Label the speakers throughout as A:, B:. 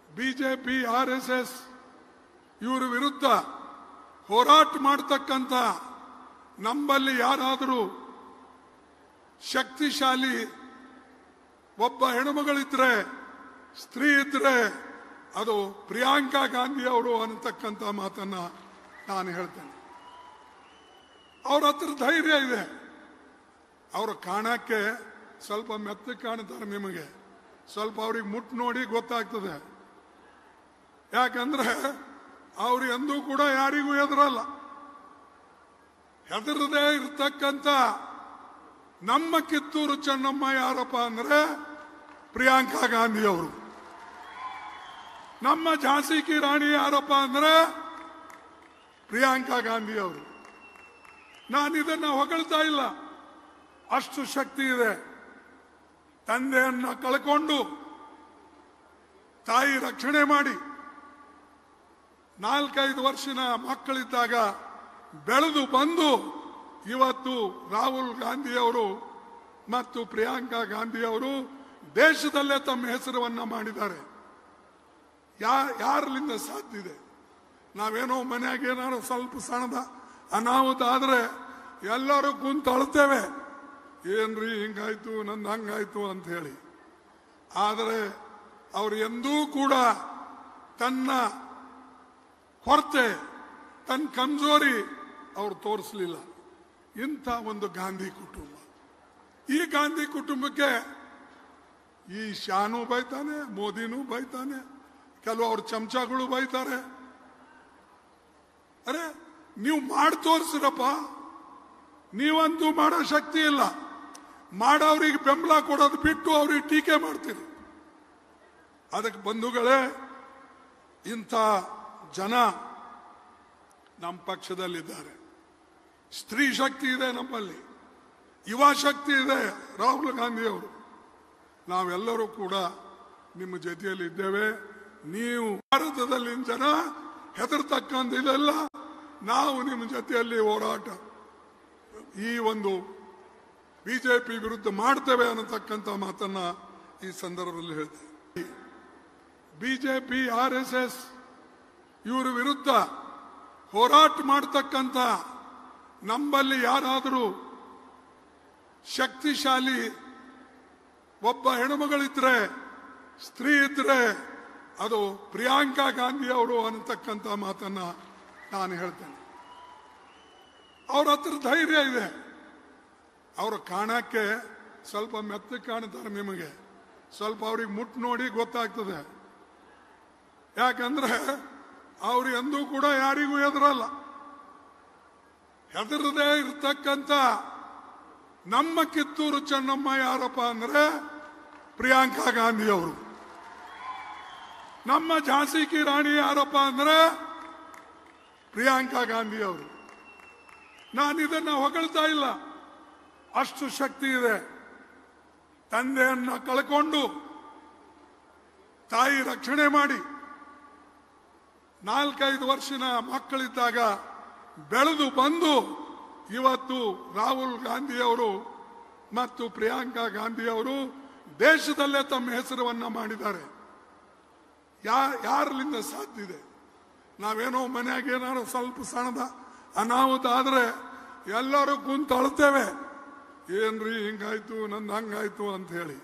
A: BJP RSS ಇವರ ವಿರುದ್ಧ ಹೋರಾಟ ಮಾಡತಕ್ಕಂತ ನಮ್ಮಲ್ಲಿ ಯಾರಾದರೂ ಶಕ್ತಿಶಾಲಿ ಒಬ್ಬ ಹೆಣ್ಣುಮಗಳಿದ್ರೆ, ಸ್ತ್ರೀ ಇದ್ರೆ ಅದು ಪ್ರಿಯಾಂಕಾ ಗಾಂಧಿ ಅವರು ಅನ್ನತಕ್ಕಂಥ ಮಾತನ್ನ ನಾನು ಹೇಳ್ತೇನೆ. ಅವ್ರ ಹತ್ರ ಧೈರ್ಯ ಇದೆ. ಅವರು ಕಾಣಕ್ಕೆ ಸ್ವಲ್ಪ ಮೆತ್ತಗೆ ಕಾಣ್ತಾರೆ, ನಿಮಗೆ ಸ್ವಲ್ಪ ಅವ್ರಿಗೆ ಮುಟ್ಟು ನೋಡಿ ಗೊತ್ತಾಗ್ತದೆ. ಯಾಕಂದ್ರೆ ಅವ್ರು ಎಂದೂ ಕೂಡ ಯಾರಿಗೂ ಹೆದರಲ್ಲ. ಹೆದರದೇ ಇರ್ತಕ್ಕಂಥ ನಮ್ಮ ಕಿತ್ತೂರು ಚೆನ್ನಮ್ಮ ಯಾರಪ್ಪ ಅಂದ್ರೆ ಪ್ರಿಯಾಂಕಾ ಗಾಂಧಿ ಅವರು. ನಮ್ಮ ಝಾನ್ಸಿ ಕಿ ರಾಣಿ ಯಾರಪ್ಪ ಅಂದ್ರೆ ಪ್ರಿಯಾಂಕಾ ಗಾಂಧಿ ಅವರು. ನಾನು ಇದನ್ನ ಹೊಗಳ್ತಾ ಇಲ್ಲ, ಅಷ್ಟು ಶಕ್ತಿ ಇದೆ. ತಂದೆಯನ್ನ ಕಳ್ಕೊಂಡು ತಾಯಿ ರಕ್ಷಣೆ ಮಾಡಿ 4-5 ವರ್ಷದ ಮಕ್ಕಳಿದ್ದಾಗ ಬೆಳೆದು ಬಂದು ಇವತ್ತು ರಾಹುಲ್ ಗಾಂಧಿ ಅವರು ಮತ್ತು ಪ್ರಿಯಾಂಕಾ ಗಾಂಧಿ ಅವರು ದೇಶದಲ್ಲೇ ತಮ್ಮ ಹೆಸರನ್ನ ಮಾಡಿದ್ದಾರೆ. ಯಾರಲಿಂದ ಸಾಧ್ಯ ಇದೆ? ನಾವೇನೋ ಮನೆಯಾಗ ಏನಾರು ಸ್ವಲ್ಪ ಸಣ್ಣದ ಅನಾಹುತ ಆದ್ರೆ ಎಲ್ಲರೂ ಕುಂತು ಅಳ್ತೇವೆ, ಏನ್ರಿ ಹಿಂಗಾಯ್ತು ನಂದು ಹಂಗಾಯ್ತು ಅಂತ ಹೇಳಿ. ಆದರೆ ಅವರು ಎಂದೂ ಕೂಡ ತನ್ನ ಕೊರತೆ, ತನ್ನ ಕಮ್ಜೋರಿ ಅವ್ರು ತೋರಿಸಲಿಲ್ಲ. ಇಂಥ ಒಂದು ಗಾಂಧಿ ಕುಟುಂಬ. ಈ ಗಾಂಧಿ ಕುಟುಂಬಕ್ಕೆ ಈ ಶಾನೂ ಬೈತಾನೆ, ಮೋದಿನೂ ಬೈತಾನೆ, ಕೆಲವು ಅವ್ರ ಚಮಚಗಳು ಬೈತಾರೆ. ಅರೆ ನೀವು ಮಾಡಿ ತೋರಿಸ್ರಪ್ಪ, ನೀವಂತೂ ಮಾಡೋ ಶಕ್ತಿ ಇಲ್ಲ. ಮಾಡೋರಿಗೆ ಬೆಂಬಲ ಕೊಡೋದು ಬಿಟ್ಟು ಅವ್ರಿಗೆ ಟೀಕೆ ಮಾಡ್ತೀರಿ. ಅದಕ್ಕೆ ಬಂಧುಗಳೇ, ಇಂಥ ಜನ ನಮ್ಮ ಪಕ್ಷದಲ್ಲಿದ್ದಾರೆ. ಸ್ತ್ರೀ ಶಕ್ತಿ ಇದೆ ನಮ್ಮಲ್ಲಿ, ಯುವ ಶಕ್ತಿ ಇದೆ. ರಾಹುಲ್ ಗಾಂಧಿ ಅವರು, ನಾವೆಲ್ಲರೂ ಕೂಡ ನಿಮ್ಮ ಜೊತೆಯಲ್ಲಿ ಇದ್ದೇವೆ. ನೀವು ಭಾರತದಲ್ಲಿನ ಜನ ಹೆದರ್ತಕ್ಕಂಥದ್ದೆಲ್ಲ ನಾವು ನಿಮ್ಮ ಜೊತೆಯಲ್ಲಿ ಹೋರಾಟ ಈ ಒಂದು ಬಿಜೆಪಿ ವಿರುದ್ಧ ಮಾಡ್ತೇವೆ ಅನ್ನತಕ್ಕಂಥ ಮಾತನ್ನ ಈ ಸಂದರ್ಭದಲ್ಲಿ ಹೇಳ್ತೇವೆ. ಬಿಜೆಪಿ RSS ಇವರ ವಿರುದ್ಧ ಹೋರಾಟ ಮಾಡತಕ್ಕಂಥ ನಮ್ಮಲ್ಲಿ ಯಾರಾದರೂ ಶಕ್ತಿಶಾಲಿ ಒಬ್ಬ ಹೆಣ್ಣುಮಗಳಿದ್ರೆ, ಸ್ತ್ರೀ ಇದ್ರೆ ಅದು ಪ್ರಿಯಾಂಕಾ ಗಾಂಧಿ ಅವರು ಅನ್ನತಕ್ಕಂಥ ಮಾತನ್ನ ನಾನು ಹೇಳ್ತೇನೆ. ಅವ್ರ ಹತ್ರ ಧೈರ್ಯ ಇದೆ. ಅವರು ಕಾಣಕ್ಕೆ ಸ್ವಲ್ಪ ಮೆತ್ತಗೆ ಕಾಣ್ತಾರೆ, ನಿಮಗೆ ಸ್ವಲ್ಪ ಅವ್ರಿಗೆ ಮುಟ್ಟು ನೋಡಿ ಗೊತ್ತಾಗ್ತದೆ. ಯಾಕಂದ್ರೆ ಅವ್ರು ಎಂದೂ ಕೂಡ ಯಾರಿಗೂ ಹೆದರಲ್ಲ. ಹೆದರದೇ ಇರ್ತಕ್ಕಂಥ ನಮ್ಮ ಕಿತ್ತೂರು ಚೆನ್ನಮ್ಮ ಯಾರಪ್ಪ ಅಂದ್ರೆ ಪ್ರಿಯಾಂಕಾ ಗಾಂಧಿ ಅವರು. ನಮ್ಮ ಝಾನ್ಸಿ ಕಿ ರಾಣಿ ಯಾರಪ್ಪ ಅಂದ್ರೆ ಪ್ರಿಯಾಂಕಾ ಗಾಂಧಿ ಅವರು. ನಾನು ಇದನ್ನ ಹೊಗಳ್ತಾ ಇಲ್ಲ, ಅಷ್ಟು ಶಕ್ತಿ ಇದೆ. ತಂದೆಯನ್ನ ಕಳ್ಕೊಂಡು ತಾಯಿ ರಕ್ಷಣೆ ಮಾಡಿ 4-5 ವರ್ಷದ ಮಕ್ಕಳಿದ್ದಾಗ ಬೆಳೆದು ಬಂದು ಇವತ್ತು ರಾಹುಲ್ ಗಾಂಧಿ ಅವರು ಮತ್ತು ಪ್ರಿಯಾಂಕಾ ಗಾಂಧಿ ಅವರು ದೇಶದಲ್ಲೇ ತಮ್ಮ ಹೆಸರನ್ನ ಮಾಡಿದ್ದಾರೆ. ಯಾರಲಿಂದ ಸಾಧ್ಯ ಇದೆ? ನಾವೇನೋ ಮನೆಯಾಗ ಏನಾರು ಸ್ವಲ್ಪ ಸಣ್ಣದ ಅನಾಹುತ ಆದ್ರೆ ಎಲ್ಲರೂ ಕುಂತು ಅಳ್ತೇವೆ, ಏನ್ರಿ ಹಿಂಗಾಯ್ತು ನಂದು ಹಂಗಾಯ್ತು ಅಂತ ಹೇಳಿ.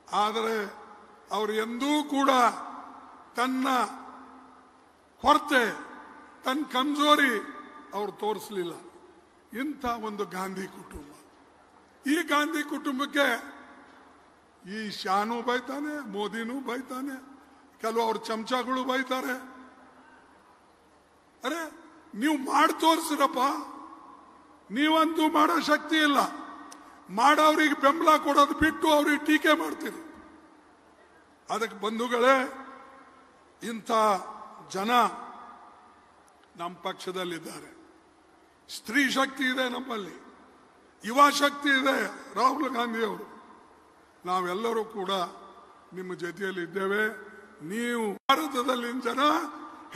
A: ಆದರೆ ಅವರು ಎಂದೂ ಕೂಡ ತನ್ನ ಕೊರತೆ, ತನ್ನ ಕಮ್ಜೋರಿ ಅವ್ರು ತೋರಿಸಲಿಲ್ಲ. ಇಂಥ ಒಂದು ಗಾಂಧಿ ಕುಟುಂಬ. ಈ ಗಾಂಧಿ ಕುಟುಂಬಕ್ಕೆ ಈ ಶಾನೂ ಬೈತಾನೆ, ಮೋದಿನೂ ಬೈತಾನೆ, ಕೆಲವು ಅವ್ರ ಚಮಚಗಳು ಬೈತಾರೆ. ಅರೆ ನೀವು ಮಾಡಿ ತೋರಿಸ್ರಪ್ಪ, ನೀವಂತೂ ಮಾಡೋ ಶಕ್ತಿ ಇಲ್ಲ. ಮಾಡೋರಿಗೆ ಬೆಂಬಲ ಕೊಡೋದು ಬಿಟ್ಟು ಅವ್ರಿಗೆ ಟೀಕೆ ಮಾಡ್ತೀರಿ. ಅದಕ್ಕೆ ಬಂಧುಗಳೇ, ಇಂಥ ಜನ ನಮ್ಮ ಪಕ್ಷದಲ್ಲಿದ್ದಾರೆ. ಸ್ತ್ರೀ ಶಕ್ತಿ ಇದೆ ನಮ್ಮಲ್ಲಿ, ಯುವ ಶಕ್ತಿ ಇದೆ. ರಾಹುಲ್ ಗಾಂಧಿ ಅವರು, ನಾವೆಲ್ಲರೂ ಕೂಡ ನಿಮ್ಮ ಜೊತೆಯಲ್ಲಿ ಇದ್ದೇವೆ. ನೀವು ಭಾರತದಲ್ಲಿನ ಜನ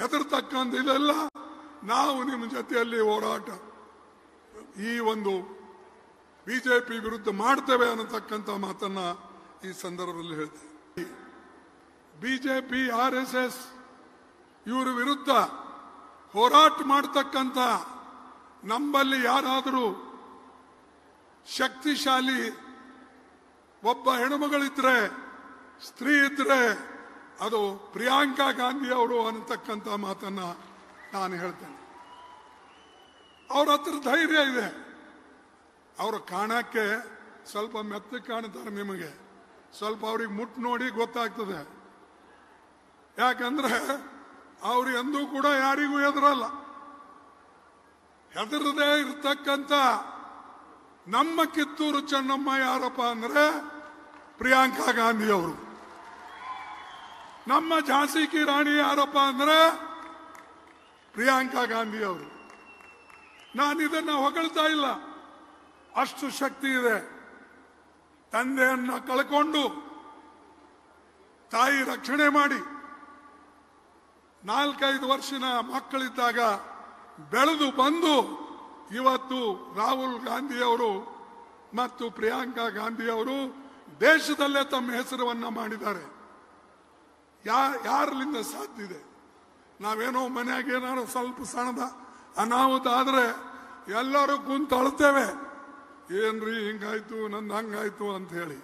A: ಹೆದರ್ತಕ್ಕಂಥದ್ದೆಲ್ಲ ನಾವು ನಿಮ್ಮ ಜೊತೆಯಲ್ಲಿ ಹೋರಾಟ ಈ ಒಂದು ಬಿಜೆಪಿ ವಿರುದ್ಧ ಮಾಡ್ತೇವೆ ಅನ್ನತಕ್ಕಂಥ ಮಾತನ್ನ ಈ ಸಂದರ್ಭದಲ್ಲಿ ಹೇಳ್ತೇವೆ. ಬಿಜೆಪಿ RSS ಇವರ ವಿರುದ್ಧ ಹೋರಾಟ ಮಾಡತಕ್ಕಂತ ನಮ್ಮಲ್ಲಿ ಯಾರಾದರೂ ಶಕ್ತಿಶಾಲಿ ಒಬ್ಬ ಹೆಣ್ಣುಮಗಳಿದ್ರೆ, ಸ್ತ್ರೀ ಇದ್ರೆ ಅದು ಪ್ರಿಯಾಂಕಾ ಗಾಂಧಿ ಅವರು ಅನ್ನತಕ್ಕಂಥ ಮಾತನ್ನ ನಾನು ಹೇಳ್ತೇನೆ. ಅವ್ರ ಹತ್ರ ಧೈರ್ಯ ಇದೆ. ಅವರು ಕಾಣಕ್ಕೆ ಸ್ವಲ್ಪ ಮೆತ್ತಗೆ ಕಾಣ್ತಾರೆ, ನಿಮಗೆ ಸ್ವಲ್ಪ ಅವ್ರಿಗೆ ಮುಟ್ಟು ನೋಡಿ ಗೊತ್ತಾಗ್ತದೆ. ಯಾಕಂದ್ರೆ ಅವ್ರು ಎಂದೂ ಕೂಡ ಯಾರಿಗೂ ಹೆದರಲ್ಲ. ಹೆದರದೇ ಇರ್ತಕ್ಕಂಥ ನಮ್ಮ ಕಿತ್ತೂರು ಚೆನ್ನಮ್ಮ ಯಾರಪ್ಪ ಅಂದ್ರೆ ಪ್ರಿಯಾಂಕಾ ಗಾಂಧಿ ಅವರು. ನಮ್ಮ ಝಾನ್ಸಿ ಕಿ ರಾಣಿ ಯಾರಪ್ಪ ಅಂದ್ರೆ ಪ್ರಿಯಾಂಕಾ ಗಾಂಧಿ ಅವರು. ನಾನು ಇದನ್ನ ಹೊಗಳ್ತಾ ಇಲ್ಲ, ಅಷ್ಟು ಶಕ್ತಿ ಇದೆ. ತಂದೆಯನ್ನ ಕಳ್ಕೊಂಡು ತಾಯಿ ರಕ್ಷಣೆ ಮಾಡಿ 4-5 ವರ್ಷದ ಮಕ್ಕಳಿದ್ದಾಗ ಬೆಳೆದು ಬಂದು ಇವತ್ತು ರಾಹುಲ್ ಗಾಂಧಿ ಅವರು ಮತ್ತು ಪ್ರಿಯಾಂಕಾ ಗಾಂಧಿ ಅವರು ದೇಶದಲ್ಲೇ ತಮ್ಮ ಹೆಸರನ್ನ ಮಾಡಿದ್ದಾರೆ. ಯಾರಲಿಂದ ಸಾಧ್ಯ ಇದೆ? ನಾವೇನೋ ಮನೆಯಾಗ ಏನಾದ್ರು ಸ್ವಲ್ಪ ಸಣ್ಣದ ಅನಾಹುತ ಆದ್ರೆ ಎಲ್ಲರೂ ಕುಂತು ಅಳ್ತೇವೆ, ಏನ್ರಿ ಹಿಂಗಾಯ್ತು ನಂದು ಹಂಗಾಯ್ತು ಅಂತ ಹೇಳಿ.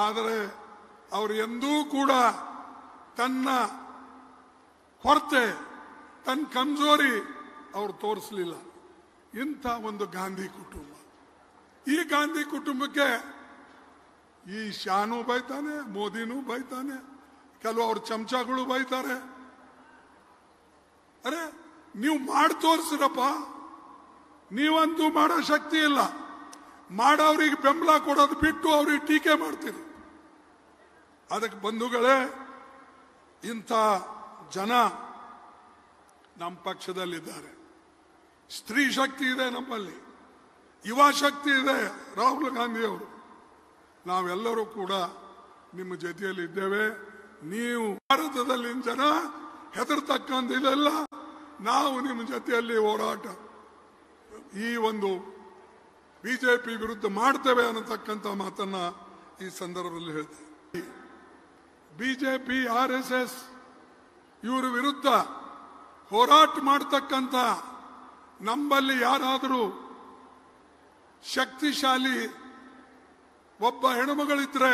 A: ಆದರೆ ಅವ್ರು ಎಂದೂ ಕೂಡ ತನ್ನ ಕೊರತೆ, ತನ್ನ ಕಮ್ಜೋರಿ ಅವ್ರು ತೋರಿಸಲಿಲ್ಲ. ಇಂಥ ಒಂದು ಗಾಂಧಿ ಕುಟುಂಬ. ಈ ಗಾಂಧಿ ಕುಟುಂಬಕ್ಕೆ ಈ ಶಾನು ಬೈತಾನೆ, ಮೋದಿನೂ ಬೈತಾನೆ, ಕೆಲವು ಅವ್ರ ಚಮಚಗಳು ಬೈತಾರೆ. ಅರೆ ನೀವು ಮಾಡಿ ತೋರಿಸ್ರಪ್ಪ, ನೀವಂತೂ ಮಾಡೋ ಶಕ್ತಿ ಇಲ್ಲ. ಮಾಡೋರಿಗೆ ಬೆಂಬಲ ಕೊಡೋದು ಬಿಟ್ಟು ಅವ್ರಿಗೆ ಟೀಕೆ ಮಾಡ್ತೀರಿ. ಅದಕ್ಕೆ ಬಂಧುಗಳೇ, ಇಂಥ ಜನ ನಮ್ಮ ಪಕ್ಷದಲ್ಲಿದ್ದಾರೆ. ಸ್ತ್ರೀ ಶಕ್ತಿ ಇದೆ ನಮ್ಮಲ್ಲಿ, ಯುವ ಶಕ್ತಿ ಇದೆ. ರಾಹುಲ್ ಗಾಂಧಿ ಅವರು, ನಾವೆಲ್ಲರೂ ಕೂಡ ನಿಮ್ಮ ಜೊತೆಯಲ್ಲಿ ಇದ್ದೇವೆ. ನೀವು ಭಾರತದಲ್ಲಿನ ಜನ ಹೆದರ್ತಕ್ಕಂಥದ್ದೆಲ್ಲ, ನಾವು ನಿಮ್ಮ ಜೊತೆಯಲ್ಲಿ ಹೋರಾಟ ಈ ಒಂದು ಬಿಜೆಪಿ ವಿರುದ್ಧ ಮಾಡ್ತೇವೆ ಅನ್ನತಕ್ಕಂಥ ಮಾತನ್ನ ಈ ಸಂದರ್ಭದಲ್ಲಿ ಹೇಳ್ತೇವೆ. ಬಿಜೆಪಿ RSS ಇವರ ವಿರುದ್ಧ ಹೋರಾಟ ಮಾಡತಕ್ಕಂಥ ನಮ್ಮಲ್ಲಿ ಯಾರಾದರೂ ಶಕ್ತಿಶಾಲಿ ಒಬ್ಬ ಹೆಣ್ಣುಮಗಳಿದ್ರೆ,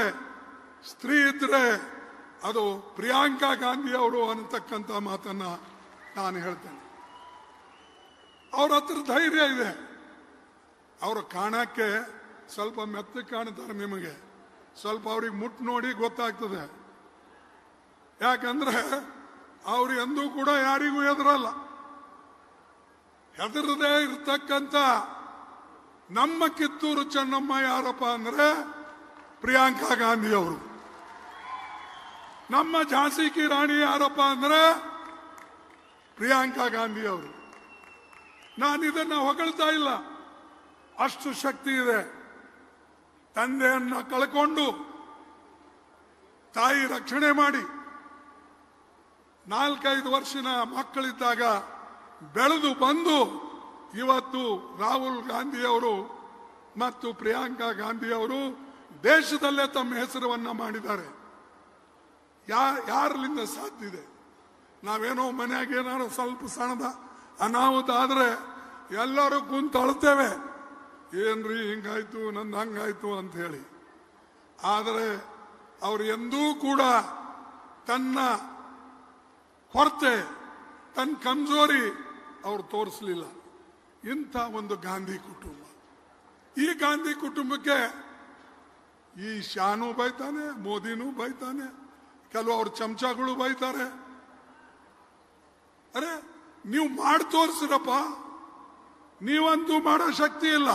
A: ಸ್ತ್ರೀ ಇದ್ರೆ ಅದು ಪ್ರಿಯಾಂಕಾ ಗಾಂಧಿ ಅವರು ಅನ್ನತಕ್ಕಂಥ ಮಾತನ್ನ ನಾನು ಹೇಳ್ತೇನೆ. ಅವ್ರ ಹತ್ರ ಧೈರ್ಯ ಇದೆ. ಅವರು ಕಾಣಕ್ಕೆ ಸ್ವಲ್ಪ ಮೆತ್ತಗೆ ಕಾಣ್ತಾರೆ, ನಿಮಗೆ ಸ್ವಲ್ಪ ಅವ್ರಿಗೆ ಮುಟ್ಟು ನೋಡಿ ಗೊತ್ತಾಗ್ತದೆ. ಯಾಕಂದ್ರೆ ಅವ್ರು ಎಂದೂ ಕೂಡ ಯಾರಿಗೂ ಹೆದರಲ್ಲ. ಹೆದರದೇ ಇರ್ತಕ್ಕಂಥ ನಮ್ಮ ಕಿತ್ತೂರು ಚೆನ್ನಮ್ಮ ಯಾರಪ್ಪ ಅಂದ್ರೆ ಪ್ರಿಯಾಂಕಾ ಗಾಂಧಿ ಅವರು. ನಮ್ಮ ಝಾನ್ಸಿ ಕಿ ರಾಣಿ ಯಾರಪ್ಪ ಅಂದ್ರೆ ಪ್ರಿಯಾಂಕಾ ಗಾಂಧಿ ಅವರು. ನಾನು ಇದನ್ನ ಹೊಗಳ್ತಾ ಇಲ್ಲ, ಅಷ್ಟು ಶಕ್ತಿ ಇದೆ. ತಂದೆಯನ್ನ ಕಳ್ಕೊಂಡು ತಾಯಿ ರಕ್ಷಣೆ ಮಾಡಿ 4-5 ವರ್ಷದ ಮಕ್ಕಳಿದ್ದಾಗ ಬೆಳೆದು ಬಂದು ಇವತ್ತು ರಾಹುಲ್ ಗಾಂಧಿ ಅವರು ಮತ್ತು ಪ್ರಿಯಾಂಕಾ ಗಾಂಧಿ ಅವರು ದೇಶದಲ್ಲೇ ತಮ್ಮ ಹೆಸರನ್ನ ಮಾಡಿದ್ದಾರೆ. ಯಾರಲಿಂದ ಸಾಧ್ಯ ಇದೆ? ನಾವೇನೋ ಮನೆಯಾಗ ಏನಾದ್ರು ಸ್ವಲ್ಪ ಸಣ್ಣದ ಅನಾಹುತ ಆದ್ರೆ ಎಲ್ಲರೂ ಕುಂತು ಅಳ್ತೇವೆ, ಏನ್ರಿ ಹಿಂಗಾಯ್ತು ನಂದು ಹಂಗಾಯ್ತು ಅಂತ ಹೇಳಿ. ಆದರೆ ಅವ್ರು ಎಂದೂ ಕೂಡ ತನ್ನ ಕೊರತೆ, ತನ್ನ ಕಮ್ಜೋರಿ ಅವ್ರು ತೋರಿಸಲಿಲ್ಲ. ಇಂಥ ಒಂದು ಗಾಂಧಿ ಕುಟುಂಬ. ಈ ಗಾಂಧಿ ಕುಟುಂಬಕ್ಕೆ ಈ ಶಾನು ಬೈತಾನೆ, ಮೋದಿನೂ ಬೈತಾನೆ, ಕೆಲವು ಅವ್ರ ಚಮಚಗಳು ಬೈತಾರೆ. ಅರೆ ನೀವು ಮಾಡಿ ತೋರಿಸ್ರಪ್ಪ, ನೀವಂತೂ ಮಾಡೋ ಶಕ್ತಿ ಇಲ್ಲ.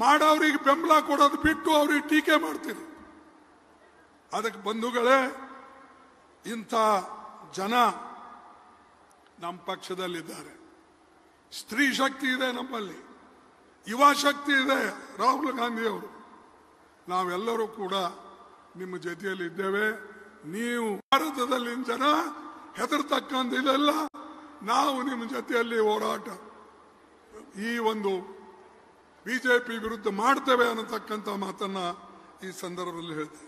A: ಮಾಡೋರಿಗೆ ಬೆಂಬಲ ಕೊಡೋದು ಬಿಟ್ಟು ಅವ್ರಿಗೆ ಟೀಕೆ ಮಾಡ್ತೀರಿ. ಅದಕ್ಕೆ ಬಂಧುಗಳೇ, ಇಂಥ ಜನ ನಮ್ಮ ಪಕ್ಷದಲ್ಲಿದ್ದಾರೆ. ಸ್ತ್ರೀ ಶಕ್ತಿ ಇದೆ ನಮ್ಮಲ್ಲಿ, ಯುವ ಶಕ್ತಿ ಇದೆ. ರಾಹುಲ್ ಗಾಂಧಿ ಅವರು, ನಾವೆಲ್ಲರೂ ಕೂಡ ನಿಮ್ಮ ಜೊತೆಯಲ್ಲಿ ಇದ್ದೇವೆ. ನೀವು ಭಾರತದಲ್ಲಿನ ಜನ ಹೆದರ್ತಕ್ಕಂಥದ್ದೆಲ್ಲ, ನಾವು ನಿಮ್ಮ ಜೊತೆಯಲ್ಲಿ ಹೋರಾಟ ಈ ಒಂದು ಬಿಜೆಪಿ ವಿರುದ್ಧ ಮಾಡ್ತೇವೆ ಅನ್ನತಕ್ಕಂಥ ಮಾತನ್ನ ಈ ಸಂದರ್ಭದಲ್ಲಿ ಹೇಳ್ತೇವೆ.